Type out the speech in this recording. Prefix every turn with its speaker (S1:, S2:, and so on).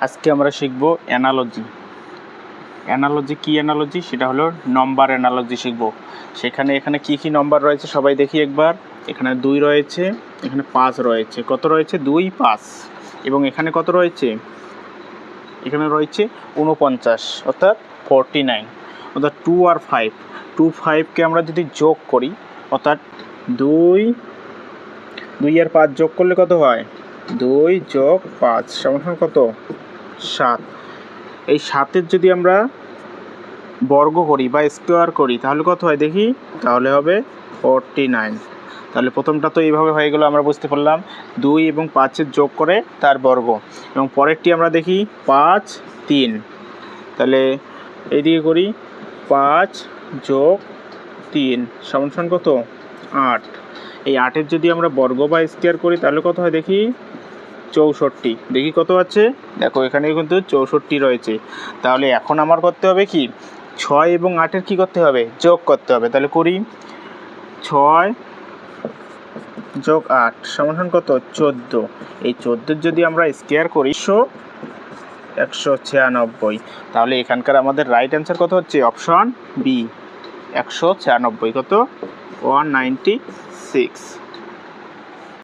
S1: আজকে আমরা শিখব অ্যানালজি। অ্যানালজি কি অ্যানালজি? সেটা হলো নম্বর অ্যানালজি শিখব। এখানে কি কি নম্বর রয়েছে সবাই দেখি একবার। এখানে 2 রয়েছে, এখানে 5 রয়েছে। কত রয়েছে? 2, 5। এবং এখানে কত রয়েছে? এখানে রয়েছে 49, অর্থাৎ 49, অর্থাৎ 2 আর 5। 2, 5কে আমরা যদি যোগ করি, অর্থাৎ 2 আর 5 যোগ করলে কত হয়? 2 যোগ 5 সমান কত? 7। এই 7-এর যদি আমরা বর্গ করি বা স্কোয়ার করি তাহলে কত হয় দেখি? তাহলে হবে 49। তাহলে প্রথমটা তো এইভাবে হয়ে গেল, আমরা বুঝতে পারলাম 2 এবং 5-এর যোগ করে তার বর্গ। এবং পরেরটি আমরা দেখি 5, 3। তাহলে এইদিকে করি 5 যোগ 3 সমান কত? 8। এই 8-এর যদি আমরা বর্গ বা স্কোয়ার করি তাহলে কত হয় দেখি? 64। দেখি কত আছে? দেখো এখানে কিন্তু 64 রয়েছে। তাহলে এখন আমার করতে হবে কি? 6 এবং 8-এর কী করতে হবে? যোগ করতে হবে। তাহলে করি 6 যোগ 8 সমান কত? 14। এই 14-এর যদি আমরা স্কোয়ার করি 196। তাহলে এখানকার আমাদের রাইট অ্যান্সার কত হচ্ছে? Option B, 196। কত? 196।